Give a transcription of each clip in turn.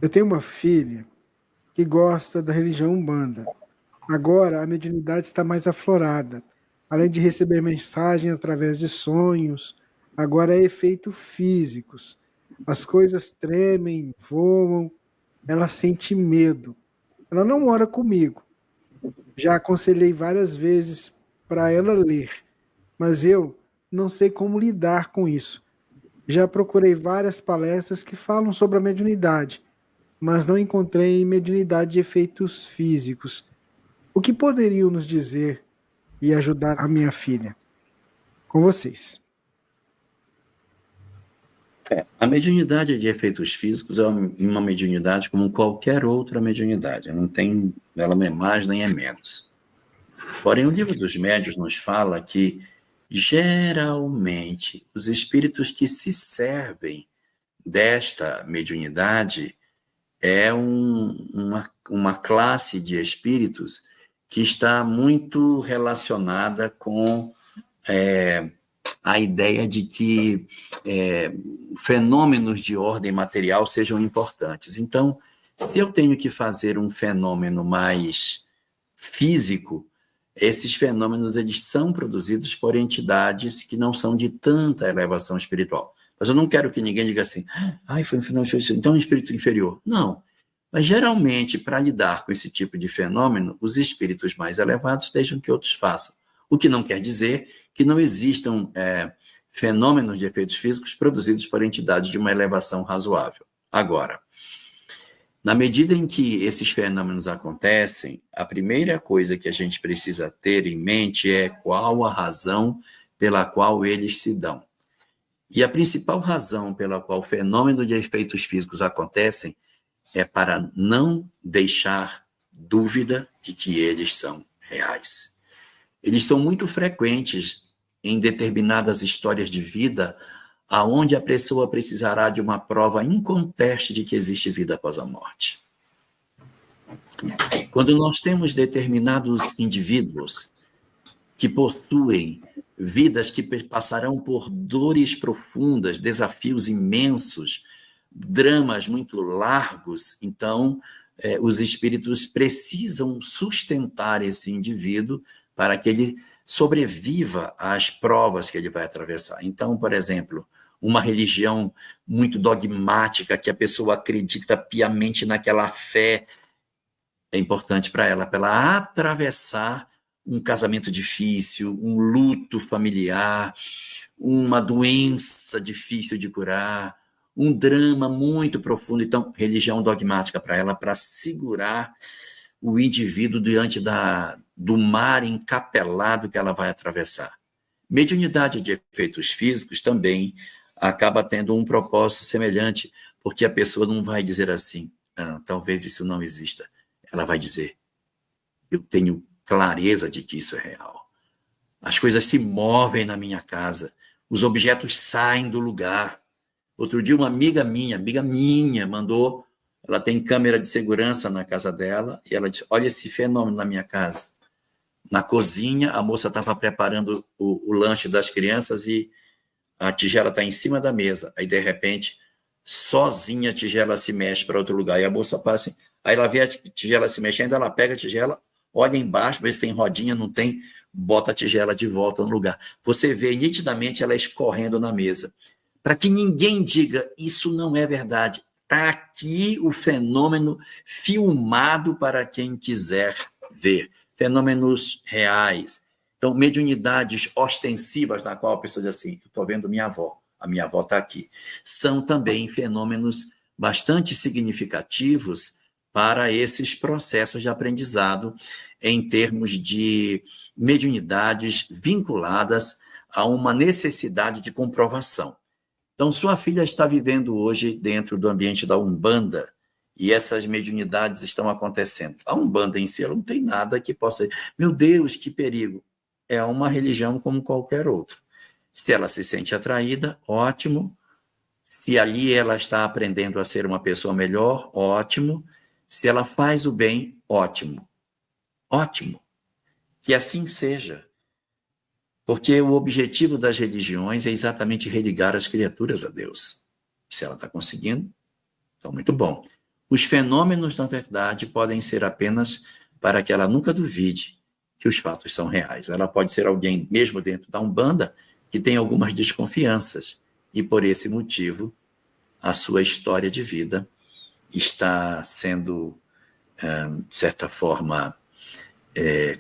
Eu tenho uma filha que gosta da religião Umbanda. Agora a mediunidade está mais aflorada. Além de receber mensagens através de sonhos, agora é efeitos físicos. As coisas tremem, voam, ela sente medo. Ela não mora comigo. Já aconselhei várias vezes para ela ler, mas eu não sei como lidar com isso. Já procurei várias palestras que falam sobre a mediunidade, mas não encontrei mediunidade de efeitos físicos. O que poderiam nos dizer e ajudar a minha filha? Com vocês. A mediunidade de efeitos físicos é uma mediunidade como qualquer outra mediunidade. Não tem, ela não é mais nem é menos. Porém, o livro dos médiuns nos fala que, geralmente, os espíritos que se servem desta mediunidade é uma classe de espíritos que está muito relacionada com a ideia de que fenômenos de ordem material sejam importantes. Então, se eu tenho que fazer um fenômeno mais físico, esses fenômenos eles são produzidos por entidades que não são de tanta elevação espiritual. Mas eu não quero que ninguém diga assim, foi um fenômeno, então é um espírito inferior. Não. Mas, geralmente, para lidar com esse tipo de fenômeno, os espíritos mais elevados deixam que outros façam. O que não quer dizer que não existam fenômenos de efeitos físicos produzidos por entidades de uma elevação razoável. Agora, na medida em que esses fenômenos acontecem, a primeira coisa que a gente precisa ter em mente é qual a razão pela qual eles se dão. E a principal razão pela qual o fenômeno de efeitos físicos acontecem é para não deixar dúvida de que eles são reais. Eles são muito frequentes em determinadas histórias de vida, aonde a pessoa precisará de uma prova inconteste de que existe vida após a morte. Quando nós temos determinados indivíduos que possuem vidas que passarão por dores profundas, desafios imensos, dramas muito largos, então os espíritos precisam sustentar esse indivíduo para que ele sobreviva às provas que ele vai atravessar. Então, por exemplo, uma religião muito dogmática, que a pessoa acredita piamente naquela fé, é importante para ela atravessar um casamento difícil, um luto familiar, uma doença difícil de curar, um drama muito profundo. Então, religião dogmática para ela, para segurar o indivíduo diante do mar encapelado que ela vai atravessar. Mediunidade de efeitos físicos também acaba tendo um propósito semelhante, porque a pessoa não vai dizer assim, talvez isso não exista. Ela vai dizer, eu tenho clareza de que isso é real. As coisas se movem na minha casa, os objetos saem do lugar. Outro dia, uma amiga minha, mandou, ela tem câmera de segurança na casa dela, e ela disse, olha esse fenômeno na minha casa. Na cozinha, a moça estava preparando o lanche das crianças e a tigela está em cima da mesa. Aí, de repente, sozinha a tigela se mexe para outro lugar. E a moça passa assim, aí ela vê a tigela se mexendo, ela pega a tigela, olha embaixo, vê se tem rodinha, não tem, bota a tigela de volta no lugar. Você vê nitidamente ela escorrendo na mesa. Para que ninguém diga, isso não é verdade. Está aqui o fenômeno filmado para quem quiser ver. Fenômenos reais. Então, mediunidades ostensivas, na qual a pessoa diz assim, eu estou vendo minha avó, a minha avó está aqui. São também fenômenos bastante significativos para esses processos de aprendizado em termos de mediunidades vinculadas a uma necessidade de comprovação. Então, sua filha está vivendo hoje dentro do ambiente da Umbanda e essas mediunidades estão acontecendo. A Umbanda em si não tem nada que possa... Meu Deus, que perigo! É uma religião como qualquer outra. Se ela se sente atraída, ótimo. Se ali ela está aprendendo a ser uma pessoa melhor, ótimo. Se ela faz o bem, ótimo. Ótimo. Que assim seja. Porque o objetivo das religiões é exatamente religar as criaturas a Deus. Se ela está conseguindo, então muito bom. Os fenômenos, na verdade, podem ser apenas para que ela nunca duvide que os fatos são reais. Ela pode ser alguém, mesmo dentro da Umbanda, que tem algumas desconfianças, e por esse motivo a sua história de vida está sendo, de certa forma,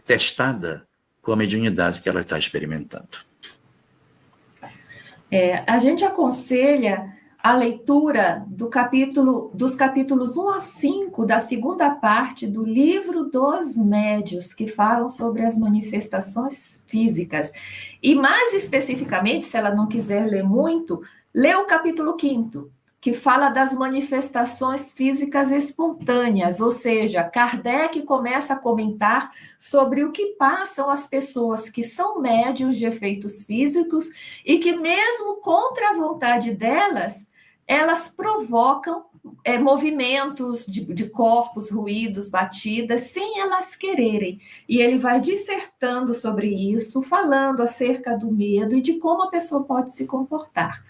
testada com a mediunidade que ela está experimentando. A gente aconselha a leitura dos capítulos 1 a 5 da segunda parte do Livro dos Médiuns, que falam sobre as manifestações físicas. E mais especificamente, se ela não quiser ler muito, lê o capítulo 5º, que fala das manifestações físicas espontâneas, ou seja, Kardec começa a comentar sobre o que passam as pessoas que são médiuns de efeitos físicos e que mesmo contra a vontade delas, elas provocam movimentos de corpos, ruídos, batidas, sem elas quererem. E ele vai dissertando sobre isso, falando acerca do medo e de como a pessoa pode se comportar.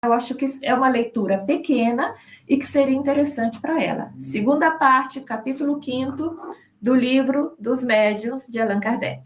Eu acho que é uma leitura pequena e que seria interessante para ela. Segunda parte, capítulo 5º do Livro dos Médiuns, de Allan Kardec.